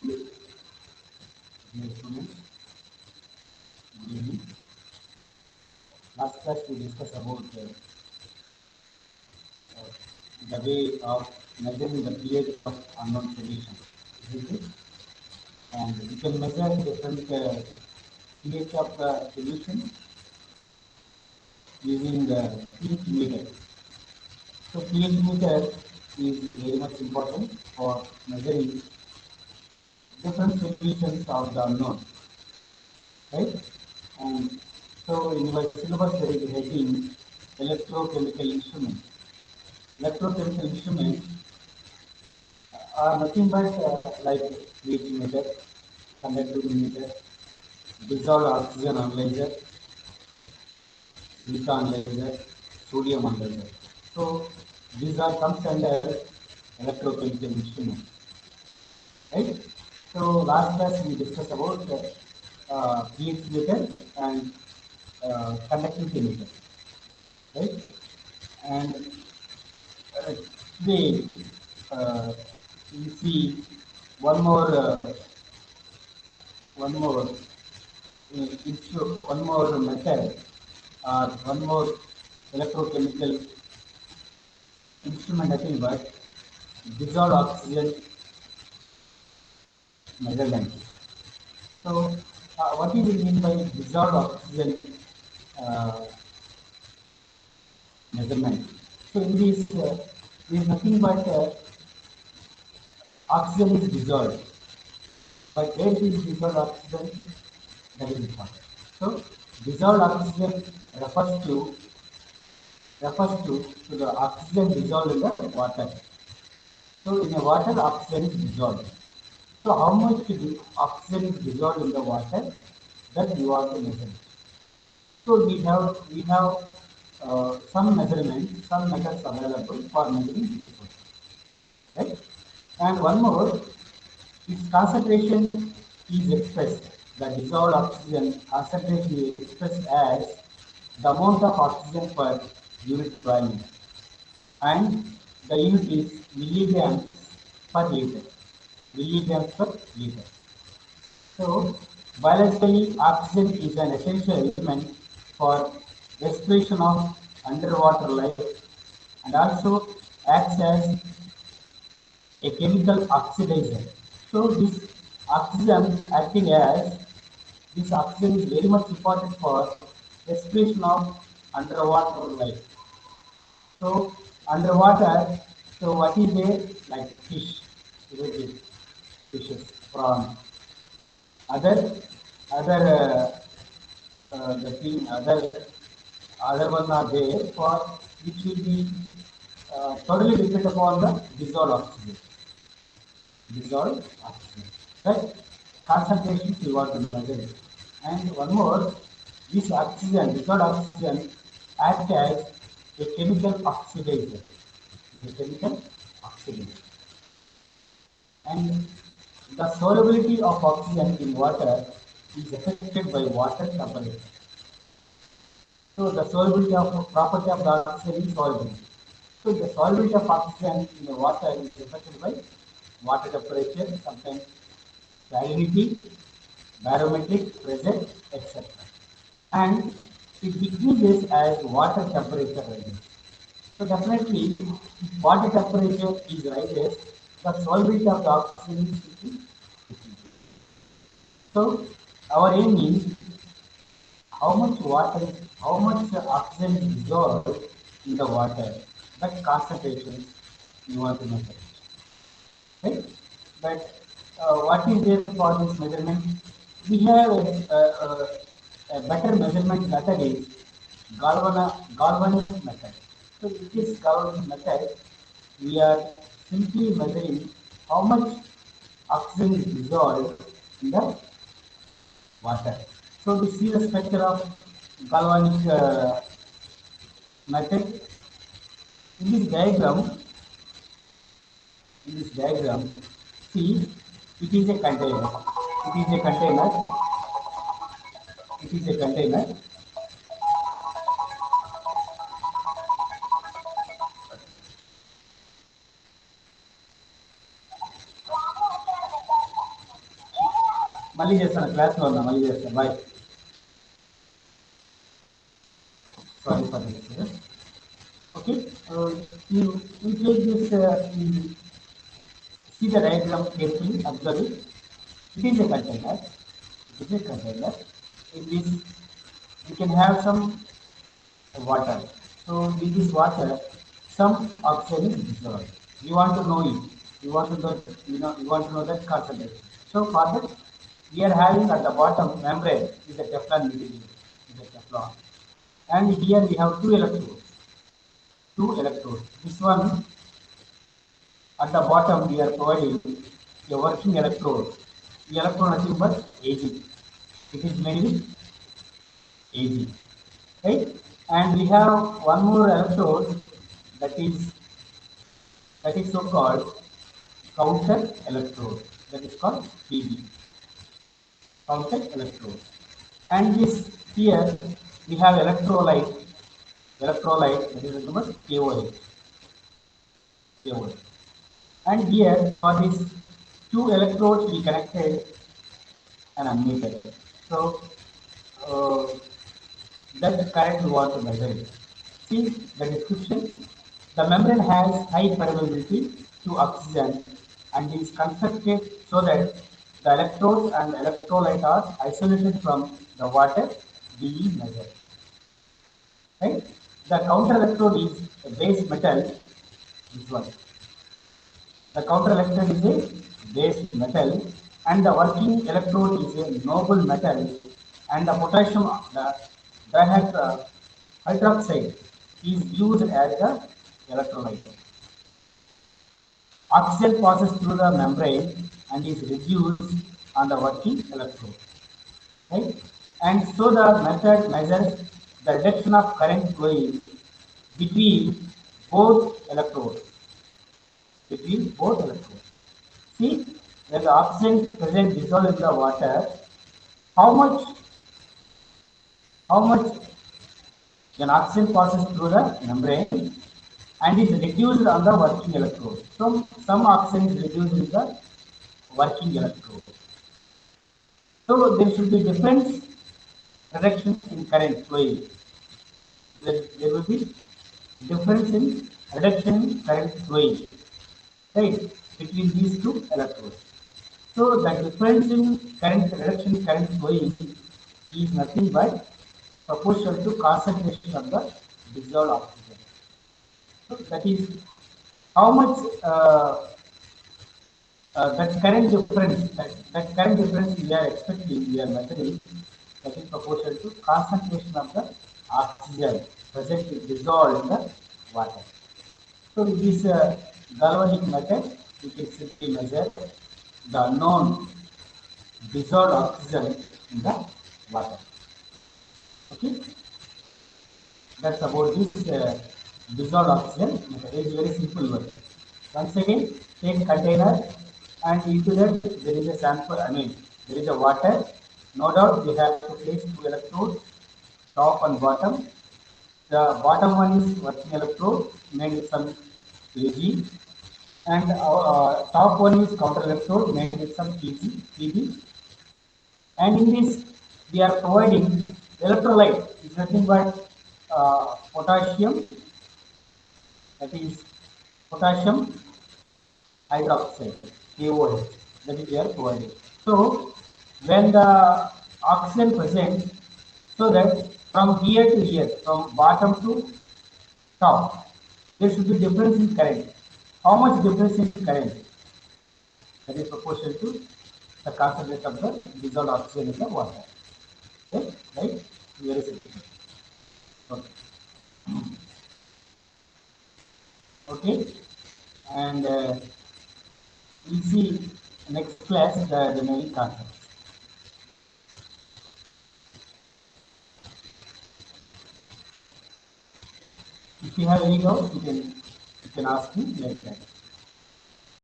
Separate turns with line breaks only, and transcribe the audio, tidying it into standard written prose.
Dear students, good evening. Last class we discussed about the way of measuring the pH of unknown solution, isn't it? And we can measure different pH of the solution using the pH meter. So pH meter is very much important for measuring different solutions of the unknown, right? And so in your syllabus there is a heading electrochemical instruments. Electrochemical instruments are nothing but like pH meter, conductivity meter, dissolved oxygen analyzer, silica analyzer, sodium analyzer. So these are comes under electrochemical instruments, right? So last class we discussed about pH meter and conductivity meter, right? And today uh, we see one more one more one more method or one more electrochemical instrument nothing but dissolved oxygen measurement. So what do we mean by dissolved oxygen uh, measurement? So in this is nothing but oxygen is dissolved, but where it is dissolved oxygen, that is important. So dissolved oxygen refers to to the oxygen dissolved in the water. So in the water, oxygen is dissolved. So how much oxygen is dissolved in the water that you want to measure. So we have some measurements, some methods available for measuring this one, right? And one more, its concentration is expressed. The dissolved oxygen concentration is expressed as the amount of oxygen per unit volume, and the unit is milligrams per liter. Milligrams per liter. So, biologically, oxygen is an essential element for respiration of underwater life and also acts as a chemical oxidizer. So, this oxygen is very much important for respiration of underwater life. So, underwater, so what is there? Like fish, isn't it? Fishes, prawn, other the thing other one are there for which will be totally depend upon the dissolved oxygen, right? Concentration we want to measure it. And one more, this oxygen, dissolved oxygen, act as a chemical oxidizer. A chemical oxidizer. And the solubility of oxygen in water is affected by water temperature. So the solubility of property of the oxygen is solubility. So the solubility of oxygen in the water is affected by water temperature, sometimes salinity, barometric pressure, etc. And it decreases as water temperature rises. So definitely, if water temperature is rises, the solubility of the oxygen is decreasing. So our aim is how much oxygen is dissolved in the water, that concentration you want to measure, right? But what is there for this measurement? We have a better measurement method is galvanic method. So with this galvanic method, we are simply measuring how much oxygen is dissolved in the water. So we see the structure of galvanic method. In this diagram, see it is a container. It is a container. It is a container. మళ్ళీ చేస్తాను క్లాస్లో ఉన్నా మళ్ళీ చేస్తాను bye sorry for this okay you take this see the diagram carefully observe it. It is a container. It is a container. In this we can have some water. So in this water, some oxygen is dissolved. You want to know it. You want to know, you want to know that concentration. So for that, we are having at the bottom membrane is a Teflon material. Is a Teflon. And here we have two electrodes. Two electrodes. This one at the bottom we are providing a working electrode. The electrode nothing but Ag. It is made with Ag. Right? And we have one more electrode that is so called counter electrode. That is called PB. Counter electrode. And this here we have electrolyte that is nothing but KOH. KOH. And here for these two electrodes we connected an ammeter. So uh, that current we want to measure it. See the description. The membrane has high permeability to oxygen and is constructed so that the electrodes and electrolyte are isolated from the water being measured. Right? The counter electrode is a base metal. This one. The counter electrode is a base metal, and the working electrode is a noble metal, and the potassium the hydroxide is used as the electrolyte. Oxygen passes through the membrane and is reduced on the working electrode. Right? And so the method measures the reduction of current flowing between both electrodes. Between both electrodes. See, when the oxygen is present dissolved in the water, how much how much when oxygen passes through the membrane and is reduced on the working electrode. So some oxygen is reduced in the working electrode. So there should be difference reduction in current flowing. There will be difference in reduction in current flowing, right, between these two electrodes. So the difference in current reduction in current flowing is nothing but proportional to concentration of the dissolved oxygen. So that is how much that current difference we are expecting, we are measuring, that is proportional to concentration of the oxygen present dissolved in the water. So with this galvanic method, we can simply measure the known dissolved oxygen in the water. Okay, that's about this dissolved oxygen method. It is very simple one. Once again, take container and into that there is a sample. I mean, there is a water. No doubt we have to place two electrodes, top and bottom. The bottom one is working electrode made with some Ag, and top one is counter electrode made with some Pb. And in this, we are providing electrolyte. It's nothing but potassium. That is potassium hydroxide, KOH, that is we are providing. So when the oxygen present, so that from here to here, from bottom to top, there should be difference in current. How much difference in current? That is proportional to the concentration of the dissolved oxygen in the water. Okay, right? Very simple. Okay. Okay, and we'll see next class the remaining concepts. If you have any doubts, you can ask me later.